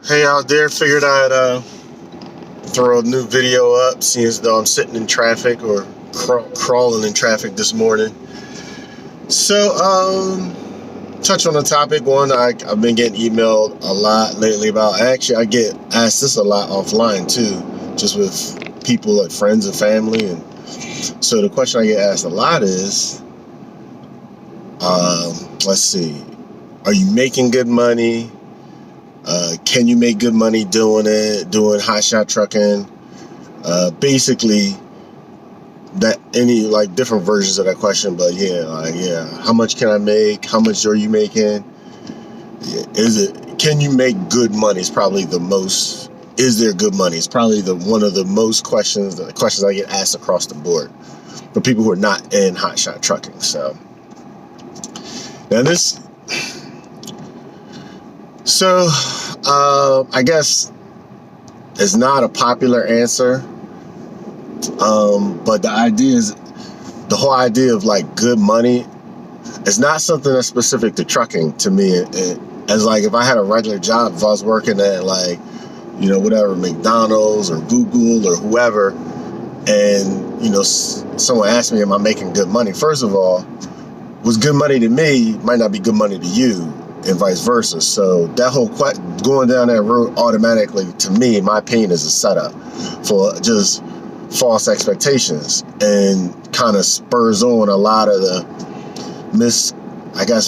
Hey out there, figured I'd throw a new video up, seeing as though I'm sitting in traffic or crawling in traffic this morning. So, touch on the topic. One, I've been getting emailed a lot lately about. Actually, I get asked this a lot offline too, just with people like friends and family. And so the question I get asked a lot is, let's see, are you making good money? Can you make good money doing hotshot trucking? Basically, that any like different versions of that question, but how much can I make? How much are you making? Can you make good money? Is probably the most. Is there good money? It's probably one of the most questions I get asked across the board for people who are not in hotshot trucking. So now I guess it's not a popular answer, but the whole idea of like good money is not something that's specific to trucking to me. As like if I had a regular job, if I was working at like, whatever, McDonald's or Google or whoever, and, someone asked me, am I making good money? First of all, what's good money to me might not be good money to you, and vice versa. So that whole going down that road automatically, to me, in my opinion, is a setup for just false expectations and kind of spurs on a lot of the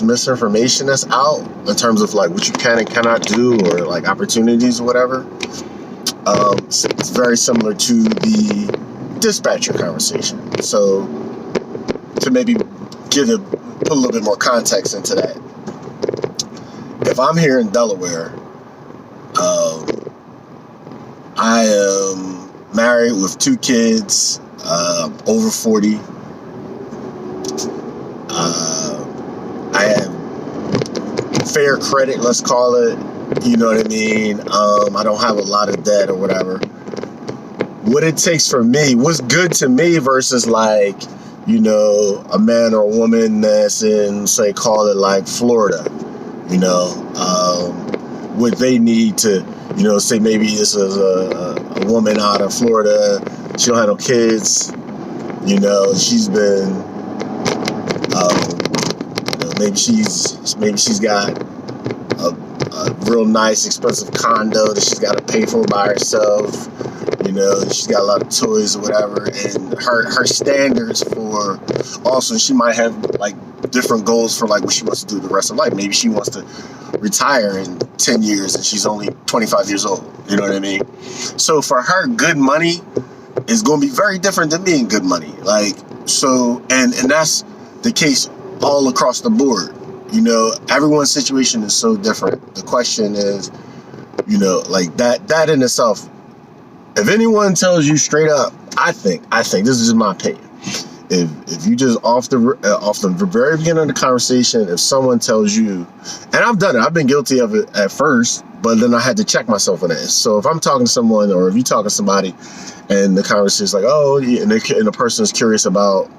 misinformation that's out in terms of like what you can and cannot do, or like opportunities or whatever. It's very similar to the dispatcher conversation. So to maybe put a little bit more context into that. If I'm here in Delaware, I am married with 2 kids, over 40. I have fair credit, let's call it. You know what I mean? I don't have a lot of debt or whatever. What it takes for me, what's good to me versus like, a man or a woman that's in, say, call it like Florida. What they need to, say maybe this is a woman out of Florida, she don't have no kids, she's been, maybe she's got a real nice, expensive condo that she's got to pay for by herself, she's got a lot of toys or whatever, and her standards for, also she might have like different goals for like what she wants to do the rest of life. Maybe she wants to retire in 10 years and she's only 25 years old. You know what I mean? So for her, good money is going to be very different than me in good money. Like, so, and that's the case all across the board. Everyone's situation is so different. The question is, like that in itself, if anyone tells you straight up, I think this is just my opinion. If you just off the very beginning of the conversation, if someone tells you, and I've done it, I've been guilty of it at first, but then I had to check myself on that. So if I'm talking to someone, or if you talk to somebody, and the conversation is like, oh, yeah, and the person is curious about,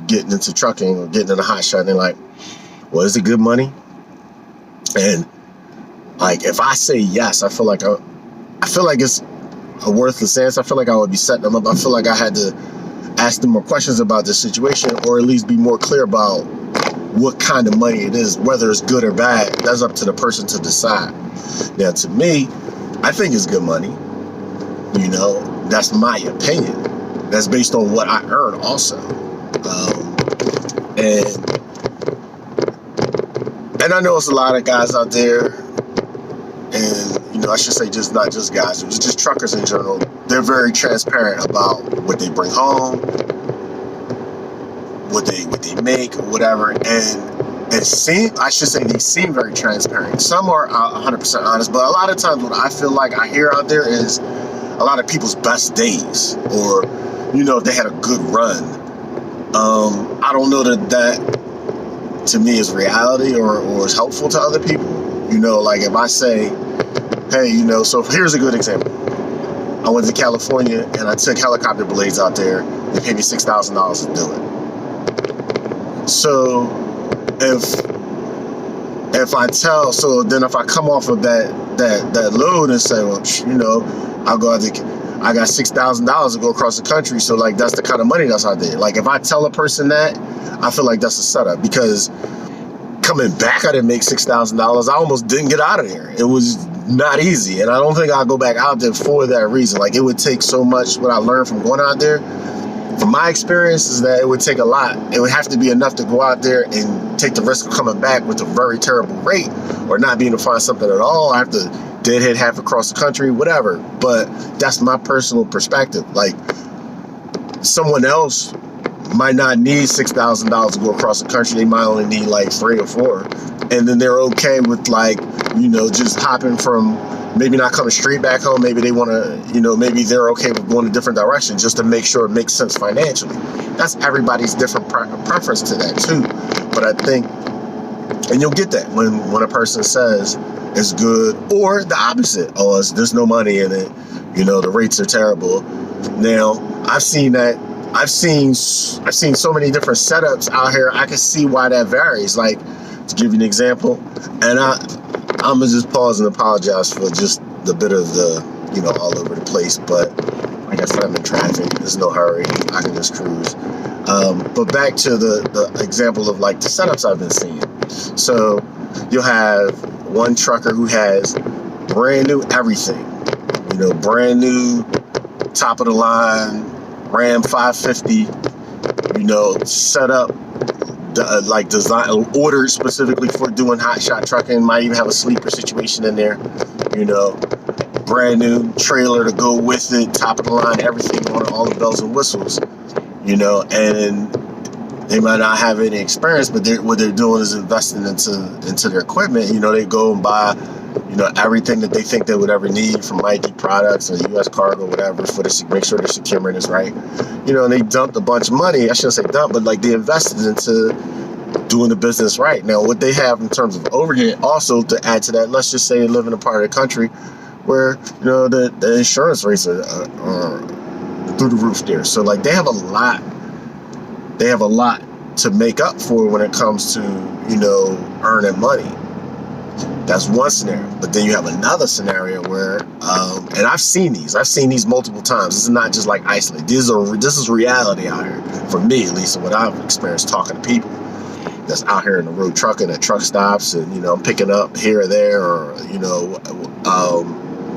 getting into trucking or getting in a hot shot, and they're like, well, is it good money? And like, if I say yes, I feel like it's a worthless answer. I feel like I would be setting them up. I feel like I had to ask them more questions about this situation, or at least be more clear about what kind of money it is, whether it's good or bad. That's up to the person to decide. Now, to me, I think it's good money. That's my opinion. That's based on what I earn also. And I know it's a lot of guys out there, and I should say not just guys, it was just truckers in general. They're very transparent about what they bring home, what they make or whatever, and they seem very transparent. Some are 100% honest, but a lot of times what I feel like I hear out there is a lot of people's best days, or if they had a good run. I don't know that to me is reality or is helpful to other people. Like if I say, hey, so here's a good example. I went to California and I took helicopter blades out there. They paid me $6,000 to do it. So if I come off of that that load and say, well, you know, I'll go out there. I got $6,000 to go across the country, so like that's the kind of money that's out there. Like if I tell a person that, I feel like that's a setup, because coming back, I didn't make $6,000. I almost didn't get out of there. It was not easy, and I don't think I'll go back out there for that reason. Like it would take so much. What I learned from going out there, from my experience, is that it would take a lot. It would have to be enough to go out there and take the risk of coming back with a very terrible rate, or not being able to find something at all. I have to deadhead half across the country, whatever. But that's my personal perspective. Like someone else might not need $6,000 to go across the country. They might only need like 3 or 4, and then they're okay with, like, you know, just hopping from, maybe not coming straight back home. Maybe they want to, you know, maybe they're okay with going a different direction just to make sure it makes sense financially. That's everybody's different preference to that too. But I think, and you'll get that when a person says it's good, or the opposite. Oh, there's no money in it. You know, the rates are terrible. Now, I've seen that. I've seen so many different setups out here. I can see why that varies. Like, to give you an example, and I'm gonna just pause and apologize for just the bit of the, you know, all over the place. But like I said, I'm in traffic. There's no hurry. I can just cruise. But back to the example of like the setups I've been seeing. So you'll have one trucker who has brand new everything, you know, brand new top of the line Ram 550, you know, set up, like design, ordered specifically for doing hotshot trucking. Might even have a sleeper situation in there, you know, brand new trailer to go with it, top of the line, everything on it, all the bells and whistles, you know. And they might not have any experience, but what they're doing is investing into their equipment. You know, they go and buy, you know, everything that they think they would ever need from Mikey products or U.S. Cargo, whatever, for to make sure their securement is right. You know, and they dumped a bunch of money. I shouldn't say dump, but like they invested into doing the business right. Now, what they have in terms of overhead, also to add to that, let's just say they live in a part of the country where, you know, the insurance rates are through the roof there. So like they have a lot to make up for when it comes to, you know, earning money. That's one scenario. But then you have another scenario where, and I've seen these multiple times. This is not just like isolated. This is reality out here, for me at least, and what I've experienced talking to people that's out here in the road trucking at truck stops, and, you know, I'm picking up here or there, or, you know,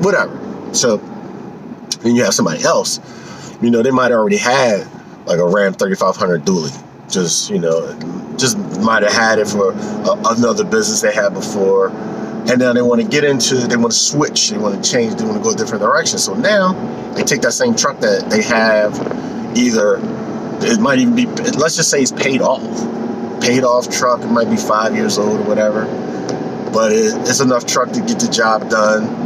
whatever. So then you have somebody else, you know, they might already had like a Ram 3500 dually. Just, you know, just might have had it for another business they had before. And now they want to switch, they want to change, they want to go a different direction. So now they take that same truck that they have, either it might even be, let's just say it's paid off truck. It might be 5 years old or whatever, but it's enough truck to get the job done.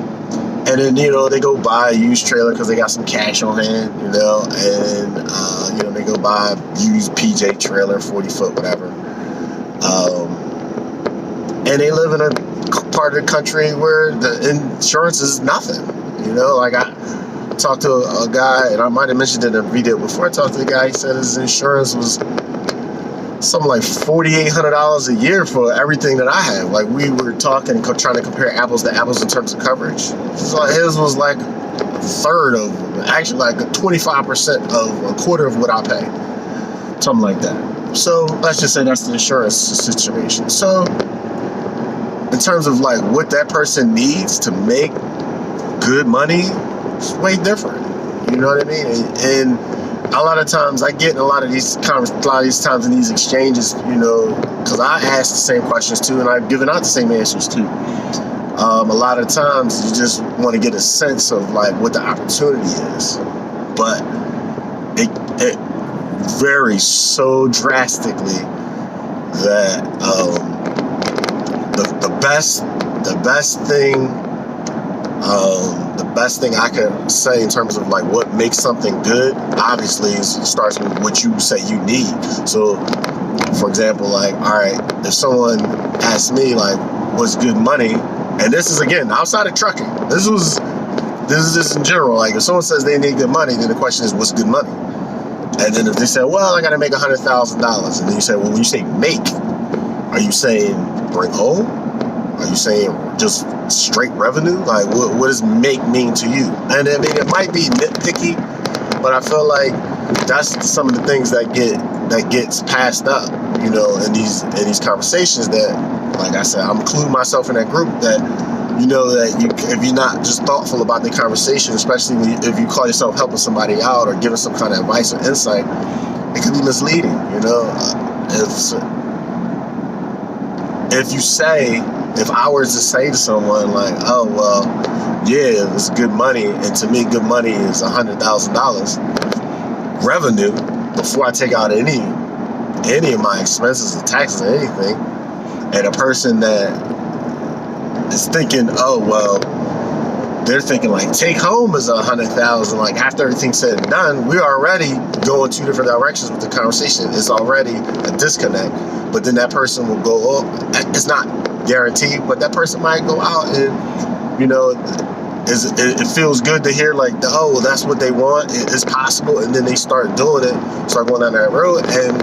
And then, you know, they go buy a used trailer because they got some cash on hand, you know, and, you know, they go buy a used PJ trailer, 40 foot, whatever. And they live in a part of the country where the insurance is nothing, you know. Like I talked to a guy, and I might have mentioned it in a video before. I talked to the guy, he said his insurance was something like $4,800 a year for everything that I have. Like, we were talking, trying to compare apples to apples in terms of coverage. So his was like a third of, actually like 25% of a quarter of what I pay. Something like that. So let's just say that's the insurance situation. So in terms of like what that person needs to make good money, it's way different. You know what I mean? And a lot of times I get in a lot of these times in these exchanges, you know, because I ask the same questions too, and I've given out the same answers too. A lot of times you just want to get a sense of like what the opportunity is, but it varies so drastically that the best thing I can say in terms of like what makes something good, obviously starts with what you say you need. So for example, like, all right, if someone asks me like what's good money, and this is again outside of trucking, this is just in general, like if someone says they need good money, then the question is what's good money. And then if they say, well, I gotta make $100,000, and then you say, well, when you say make, are you saying bring home? Are you saying just straight revenue? Like, what does make mean to you? And I mean, it might be nitpicky, but I feel like that's some of the things that gets passed up, in these conversations. That, like I said, I'm including myself in that group. That if you're not just thoughtful about the conversation, especially if you call yourself helping somebody out or giving some kind of advice or insight, it could be misleading. If I were to say to someone like, oh, well, yeah, it's good money, and to me, good money is $100,000 revenue before I take out any of my expenses or taxes or anything, and a person that is thinking, oh, well, they're thinking like take home is $100,000. Like, after everything's said and done, we're already going two different directions with the conversation. It's already a disconnect. But then that person will go, oh, it's not guaranteed, but that person might go out and, it feels good to hear like, oh, well, that's what they want. It's possible. And then they start doing it, start going down that road. And,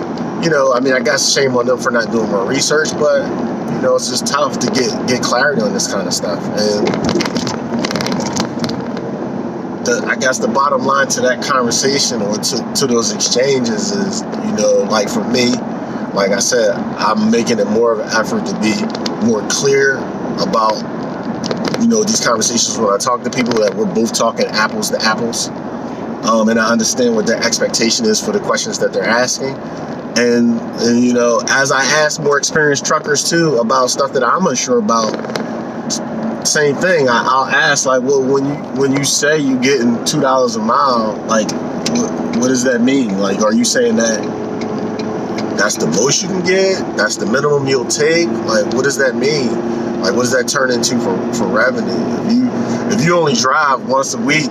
I guess shame on them for not doing more research, but, it's just tough to get clarity on this kind of stuff. And I guess the bottom line to that conversation or to those exchanges is, like for me, like I said, I'm making it more of an effort to be more clear about, these conversations when I talk to people, that we're both talking apples to apples. And I understand what their expectation is for the questions that they're asking. And as I ask more experienced truckers too about stuff that I'm unsure about, same thing. I'll ask like, well, when you say you getting $2 a mile, like, what does that mean? Like, are you saying that that's the most you can get? That's the minimum you'll take? Like, what does that mean? Like, what does that turn into for revenue? If you only drive once a week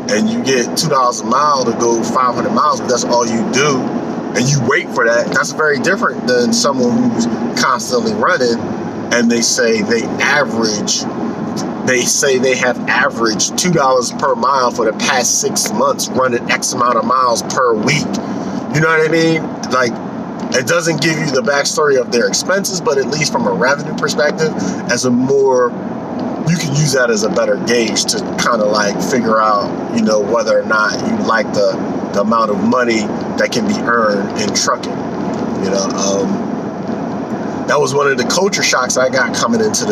and you get $2 a mile to go 500 miles, but that's all you do, and you wait for that, that's very different than someone who's constantly running and they say they have averaged $2 per mile for the past 6 months, running X amount of miles per week. You know what I mean? Like, it doesn't give you the backstory of their expenses, but at least from a revenue perspective, you can use that as a better gauge to kind of like figure out, whether or not you like the amount of money that can be earned in trucking. That was one of the culture shocks I got coming into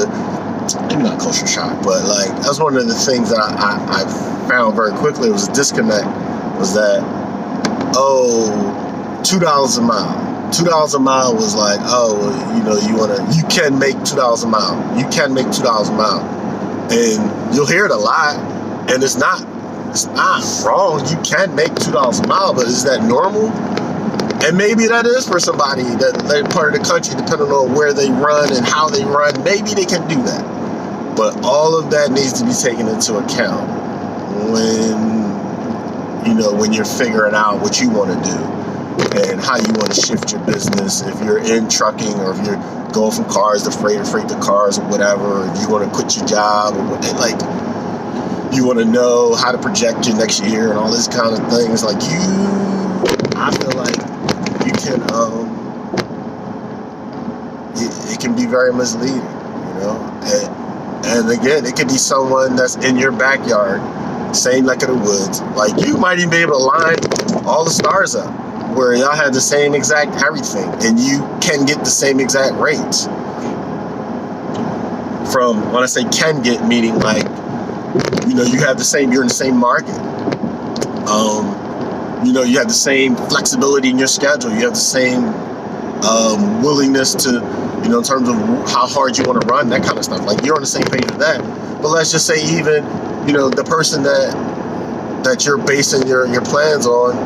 maybe not culture shock, but like, that was one of the things that I found very quickly. It was a disconnect, was that, $2 a mile. $2 a mile was like, you can make $2 a mile. You can make $2 a mile. And you'll hear it a lot, and it's not wrong. You can make $2 a mile, but is that normal? And maybe that is for somebody that part of the country, depending on where they run and how they run, maybe they can do that. But all of that needs to be taken into account when you're figuring out what you want to do and how you want to shift your business. If you're in trucking, or if you're going from cars to freight to cars or whatever, or if you want to quit your job, or like you want to know how to project your next year and all this kind of things, like I feel like you can, it can be very misleading, and again, it could be someone that's in your backyard, same neck of the woods. Like, you might even be able to line all the stars up where y'all have the same exact everything, and you can get the same exact rates. From, when I say can get, meaning like, you have the same, you're in the same market. You have the same flexibility in your schedule. You have the same willingness to, in terms of how hard you want to run, that kind of stuff. Like, you're on the same page with that. But let's just say even, the person that you're basing your plans on,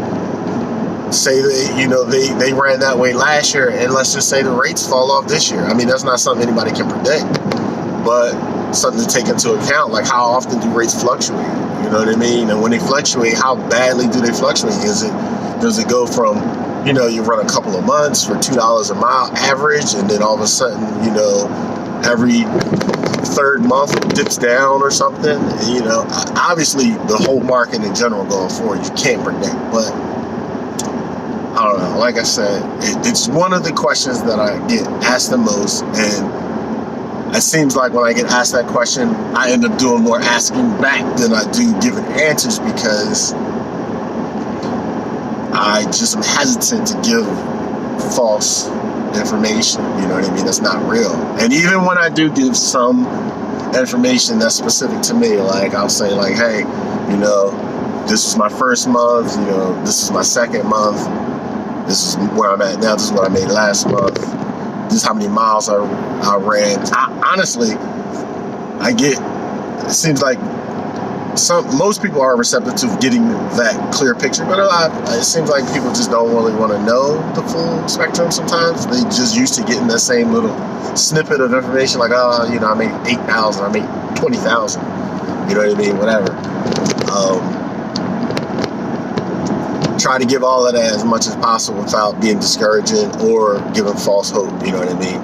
say that, they ran that way last year, and let's just say the rates fall off this year. I mean, that's not something anybody can predict, but something to take into account. Like, how often do rates fluctuate? You know what I mean? And when they fluctuate, how badly do they fluctuate? Does it go from, you run a couple of months for $2 a mile average, and then all of a sudden, every third month it dips down or something? Obviously the whole market in general going forward, you can't predict, but I don't know. Like I said, it's one of the questions that I get asked the most, and it seems like when I get asked that question, I end up doing more asking back than I do giving answers, because I just am hesitant to give false information, you know what I mean, that's not real. And even when I do give some information that's specific to me, like I'll say like, hey, you know, this is my first month, you know, this is my second month, this is where I'm at now, this is what I made last month, this is how many miles I ran. Honestly, it seems like most people are receptive to getting that clear picture, but it seems like people just don't really want to know the full spectrum sometimes. They just used to getting that same little snippet of information, like, oh, you know, I made 8,000, I made 20,000, you know what I mean, whatever. Try to give all of that as much as possible without being discouraging or giving false hope, you know what I mean.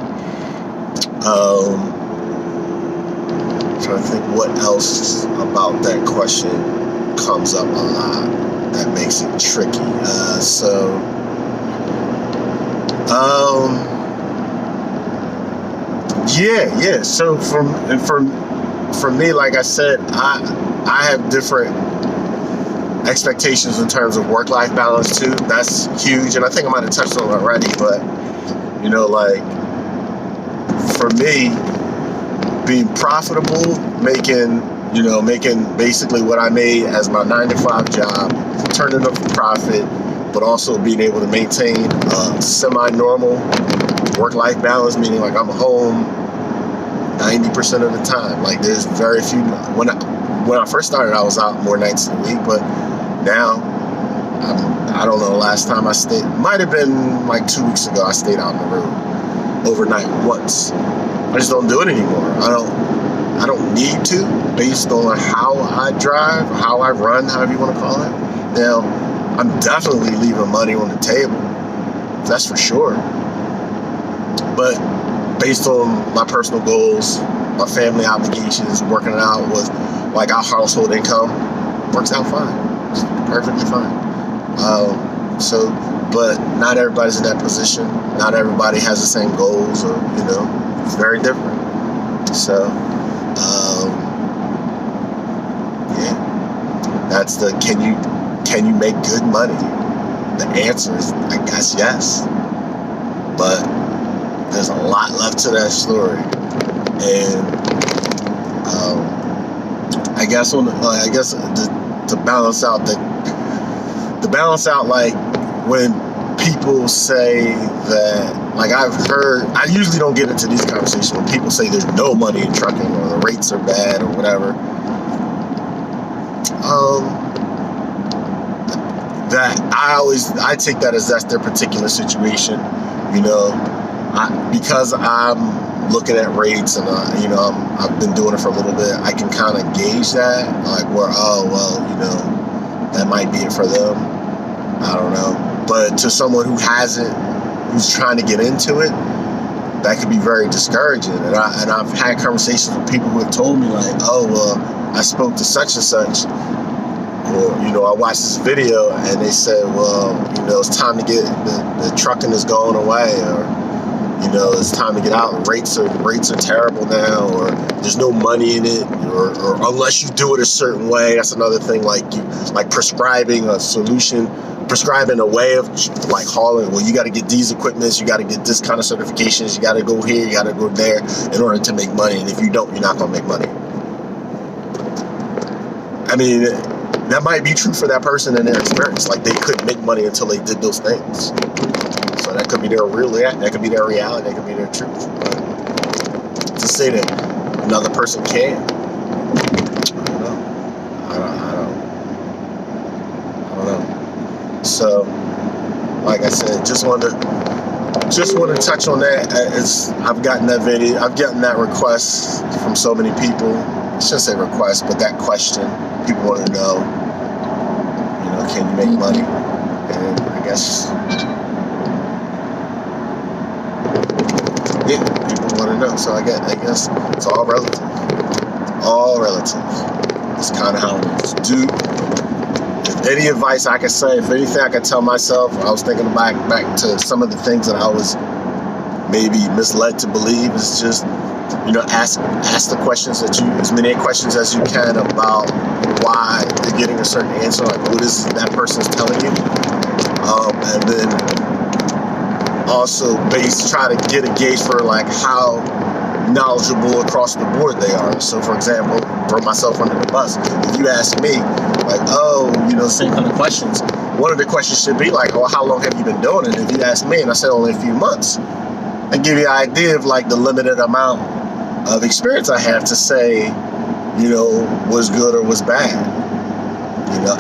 Trying to think what else about that question comes up a lot that makes it tricky. Yeah. So for me, like I said, I have different expectations in terms of work-life balance too. That's huge, and I think I might have touched on it already, but you know, like for me, being profitable, making basically what I made as my 9-to-5 job, turning up a profit, but also being able to maintain a semi-normal work-life balance, meaning like I'm home 90% of the time. Like there's very few. When I first started, I was out more nights a week, but now I don't know. The last time I stayed, might have been like 2 weeks ago. I stayed out on the road overnight once. I just don't do it anymore. I don't need to, based on how I drive, how I run, however you want to call it. Now, I'm definitely leaving money on the table. That's for sure. But based on my personal goals, my family obligations, working it out with like our household income, works out fine. It's perfectly fine. But not everybody's in that position. Not everybody has the same goals, or you know, it's very different. So, yeah, that's the can you make good money? The answer is, I guess, yes. But there's a lot left to that story, and I guess to balance out like when people say that, like I usually don't get into these conversations when people say there's no money in trucking or the rates are bad or whatever. That I take that as that's their particular situation, you know. Because I'm looking at rates and you know, I've been doing it for a little bit, I can kind of gauge that, like where, oh well, you know, that might be it for them. I don't know. But to someone who hasn't, who's trying to get into it, that could be very discouraging. And I've had conversations with people who have told me like, oh well, I spoke to such and such, or you know, I watched this video and they said, well, you know, it's time to get the trucking is going away, or you know, it's time to get out. Rates are terrible now, or there's no money in it, or unless you do it a certain way. That's another thing, like prescribing a solution, prescribing a way of like hauling. Well, you got to get these equipments, you got to get this kind of certifications, you got to go here, you got to go there in order to make money. And if you don't, you're not gonna make money. I mean, that might be true for that person in their experience. Like they couldn't make money until they did those things. So that could be their that could be their reality, that could be their truth. But to say that another person can, I don't know. So, like I said, just want to touch on that. I've gotten that video, I've gotten that request from so many people. I shouldn't say request, but that question. People want to know, you know, can you make money? And I guess, yeah, people want to know. So I guess it's all relative. All relative. It's kind of how it is. If any advice I could say, if anything I could tell myself, I was thinking back to some of the things that I was maybe misled to believe, is just ask the questions as many questions as you can about why you're getting a certain answer, like what is that person's telling you, and then also try to get a gauge for like how knowledgeable across the board they are. So for example, throw myself under the bus. If you ask me, like, same kind of questions, one of the questions should be like, well, how long have you been doing it? If you ask me and I said only a few months, I give you an idea of like the limited amount of experience I have to say, was good or was bad.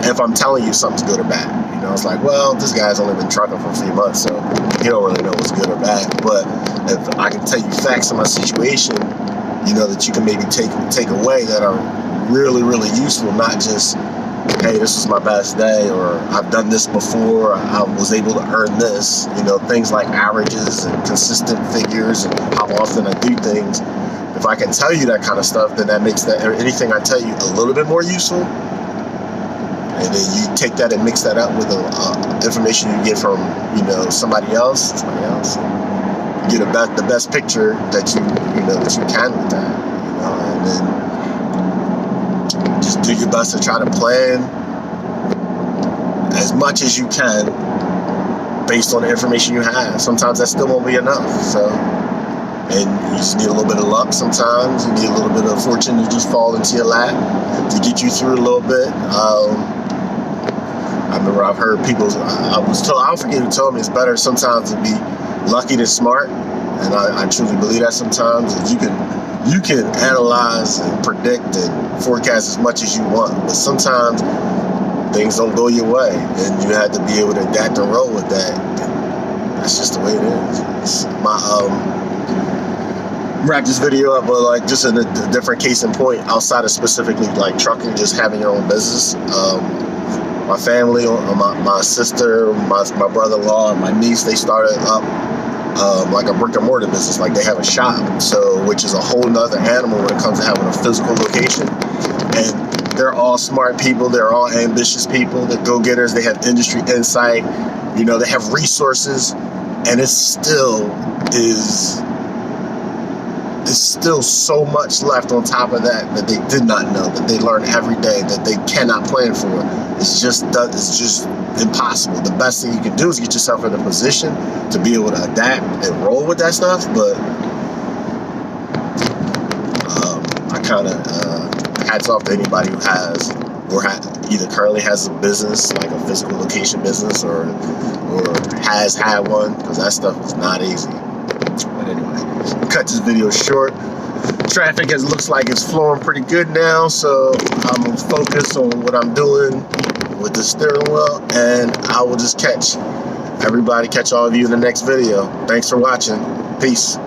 If I'm telling you something's good or bad. It's like, well, this guy's only been trucking for a few months, so he don't really know what's good or bad. But if I can tell you facts of my situation, that you can maybe take away that are really, really useful, not just, hey, this was my best day, or I've done this before, I was able to earn this, things like averages and consistent figures and how often I do things. If I can tell you that kind of stuff, then that makes anything I tell you a little bit more useful. And then you take that and mix that up with the information you get from, somebody else. You get the best picture that you can with that, and then just do your best to try to plan as much as you can based on the information you have. Sometimes that still won't be enough, and you just need a little bit of luck sometimes. You need a little bit of fortune to just fall into your lap to get you through a little bit. I remember I've heard people, I forget who told me it's better sometimes to be lucky than smart. And I truly believe that sometimes. You can analyze and predict and forecast as much as you want, but sometimes things don't go your way, and you have to be able to adapt and roll with that. And that's just the way it is. Wrap this video up, but like just in a different case in point, outside of specifically like trucking, just having your own business. My family, my sister, my brother-in-law, and my niece, they started up like a brick and mortar business, like they have a shop, which is a whole nother animal when it comes to having a physical location. And they're all smart people, they're all ambitious people, they're go-getters, they have industry insight, they have resources, and it's still so much left on top of that they did not know, that they learn every day, that they cannot plan for. It's just impossible. The best thing you can do is get yourself in a position to be able to adapt and roll with that stuff. But I kind of hats off to anybody who has or either currently has a business, like a physical location business, or has had one, because that stuff is not easy. But anyway, cut this video short. Traffic looks like it's flowing pretty good now, so I'm gonna focus on what I'm doing with the steering wheel, and I will just catch all of you in the next video. Thanks for watching. Peace.